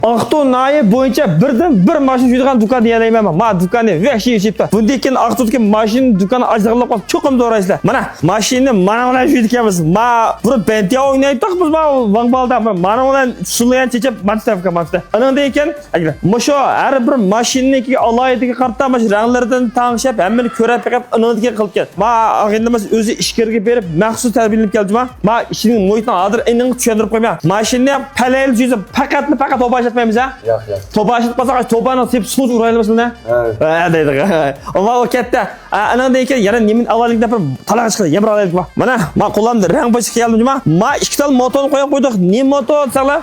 Aqto'ning nayi bo'yicha birdan bir mashina yuydigan do'kon deyalayman. Ma do'konni vahshiy yechibdi. Bundan keyin Aqto'dagi mashina do'koni ajralib qolib cho'qim to'g'raysizlar. Mana mashinani mana bilan yuydiganmiz. Ma buni Bentley o'ynaydik biz ma Vangbalda mana bilan sulayan chechib matafga matda. Andan keyin musho har bir mashinaniki aloyidiga qarta mash ranglaridan tanishib, hammani ko'rib chiqib andan qilgan. Ma endi biz o'zi ishkirga berib maxsus tarbiyalanib keldim. Ma ishining muhitini hozir endi tushuntirib qo'yman. Mashinani parallel yuzib faqat to'bashlatmaymiz ha? Yo'q. To'bashib qolsak, to'bani deb suv uraymiz buni. Ha, deydi. Ama o katta. Andan keyin yana nemin avvallikda bir talaq chiqdi. Yemra olaylik ma. Mana men qo'llamda rang boshqa keldim. Ma ikki tal motorni qo'yib qo'ydik. Ne motor saqla?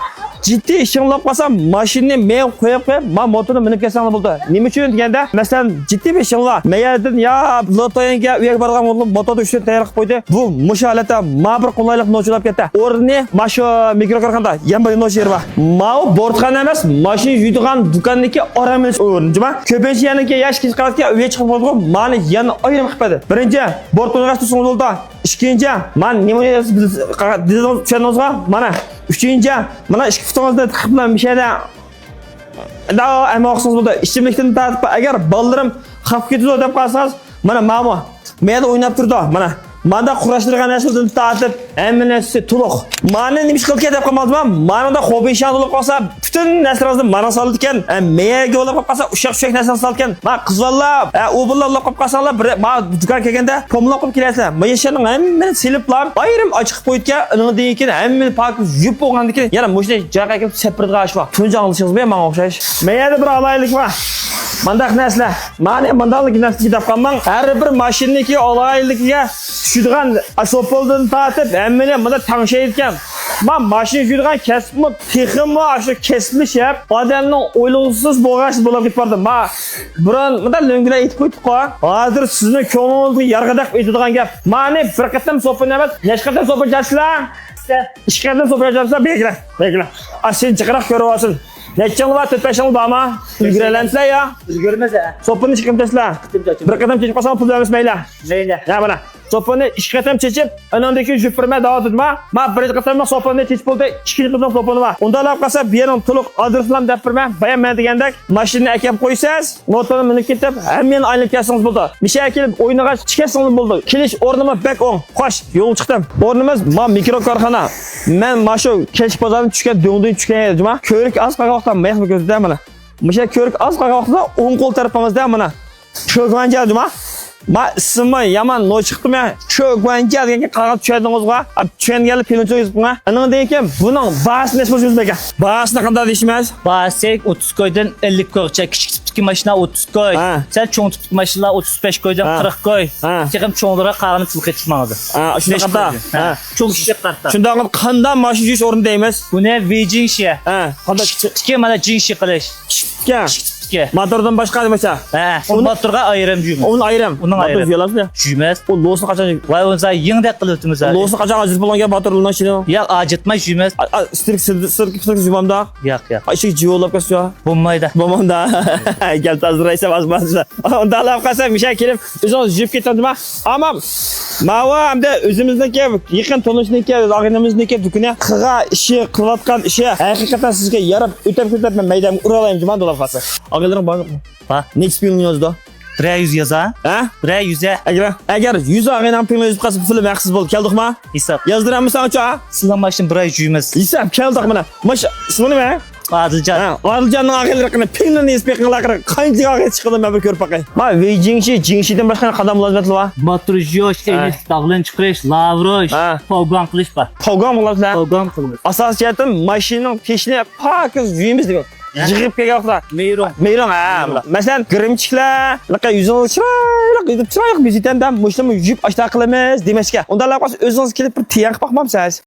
Ciddi ishinglar qolsam, mashinani men qo'yib, men motorni minib kelsam bo'ldi. Nima uchun deganda, masalan, ciddi bir ishinglar. Mayerdan ya lotoyanga uyaga borgan motorni uchun tayyor qilib qo'ydi. Bu mushalata ma bir qulaylik nochilab ketdi. O'rni masho mikrokorxonada yamba nochir va. Ma bortxona emas, mashina yuydigan do'konniki oramiz o'rnima. Ko'pincha yaniki yash chiqarga uya chiqib bo'ldi. Meni yana ayrim qiladi. Birinchi, bortxonaga tushib bo'ldi. Ikkinchi, men nima tushuningizmi? Mana üçüncü, mana ishki kutumizda tiqib bilan bir şeyda amoqsiz bo'ldi. Ishimlikdan tartib agar bolarim xavf ketadi deb qolsangiz, mana ma'mo. Menda o'ynab turdi. Manda qurashtirgan narsalarni tartib, hammanasi to'liq. Meni nima ish qilib ketib qolmadimmi? Menida hobi ishon bo'lib qolsa, butun narsalarni mana soldi ekan. Meyaga olib qolsa, ushaq narsalarni soldi ekan. Men qizlarlar, u bullarlar qolib qolsalar, men do'kon kelganda pomlab qolib kelasizlar. Men yashaning hammani siliblar, ayrim ochiq qo'yitga, undan keyin hammani pak yub bo'lgandan keyin yana moshina joyga kelib sepirga ashva. Tunja qilishingiz menga o'xshash. Meyada bir alaylik bor. Mandaq narsalar. Meni mandaqlik narsa deb qolmang. Har bir mashinaniki olayligiga tushadigan asopoldan tartib, hammani mana tanishayotgan. Men mashina yurgan kasbmi, teximmi, shu kesmishib, odamning o'ylovsiz bo'g'ash bo'lib ketdi. Men biron bunday lo'nglar aytib qo'ydik-ku. Hozir sizning ko'nglingizni yarg'adaq aytadigan gap. Meni bir qatam sopin emas, necha qatam sopin jaslar. İki qatam sopin jaslar, belgilar. Sen chiqaraq ko'rib olsin. Neçen var tütpeşen bağma? Ülgürelense ya. Ülgürmeze. Sopunu çıkımtesla. Bir kadam çeşip basan pul vermez meyle. Neyle? Ya bana. Sopunu iki kadam çeşip önündeki jüpürme daha tutma. Ma bir kadam sopunu çeşip oldu. İki kadam sopunu var. Onda laf kasa bir yerin tuluk adreslam depirme. Bayan ben degендek maşını ekip koysanız motorunu minip ketip hemen aynı kesiniz buldu. Bir şey ekilip oyunağa çıkarsınız buldu. Kiliş ornuma bek on. Hoş yol çıktım. Ornumuz ma mikro karxana. Men maşo keşif pazarını düşken döndüğün düşken yedim ha. Körük az qaqoqdan mayaq gözdə mana. Mişə körük az qaqoqda o'ng qo'l tarafimizda mana. Cho'g'vanja dedim ha. Ma ismi yaman no chiqdim ya. Cho'g'vanja degan qarab tushadingizga. Tushunganlar filmcha yozibman. Andan keyin buning bahasini so'zimiz bergan. Bahasini qanday deyishimiz? Bahasek 30 koydan 50 koycha, kichik tipdagi mashina 30 koy. Sen cho'ng tipdagi mashinalar 35 koydan 40 koy. Chiqim cho'nglara qarani tilqa chiqmadi. Shunday qilib. Cho'ng kichik qarta. Shunday qilib qanday mashina yuyish o'rnida deymiz? Buni Vijinshi. Qanday kichik mana jinshi qilish. Kichik. Motordan boshqa demasa. Uni motorga ayrim yuyma. Uni ayrim. Motor yuylasizmi? Yuymas. O losni qachon? Voy o'zi yengdek qilib o'timiz. Losni qachon aziz bo'lgan motorlardan shino? Yo'q, ajitmay yuymas. Sirk yuvamda. Yo'q. Ishik jivolab qolsa. Bo'lmaydi. Bo'lmanda. Gel tazraysa vazmazsa. Unda laf qilsa misha kelib o'zingiz yuvib ketadimi? Ammo Mava hamda o'zimizniki yaqin tonishniki, og'inimizniki do'kona qilga ishi qilayotgan ishi haqiqatan sizga yarab o'tab ketadi. Maydan uralayim juma dolar qolsa. Og'inlaring bormi? Ha. Next film yozdi. 100 yoza. Ha? 100. Agar 100 og'inam film yozib qolsa film haqsiz bo'ldi. Keldikmi? Hisob. Yozdiramiz sancha? Sizlar mashin 100 yuymas. Hisob keldik mana. Mash ismi nima? Adiljon. Adiljonning og'inlarini filmni inspektorlari qancha og'in chiqdi men bir ko'rib boqay. Ma Jinxidan boshqa qadam mulozamatlar bor. Motor yosh, dag'lan chiqarish, lavrosh, pogon qilish bor. Pogon mulozamat. Pogon qilish. Asosiyatim mashinaning peshini pakiz yuyimiz deb. Yig'ib kelganlar. Meyron ha. Masalan, grimchiklar, laqa yuzini chiroyli bizitdan mushtami yuyib ashta qilamiz demashga. Unda laqas o'zingiz kelib bir tiyan qilib boqmamsiz.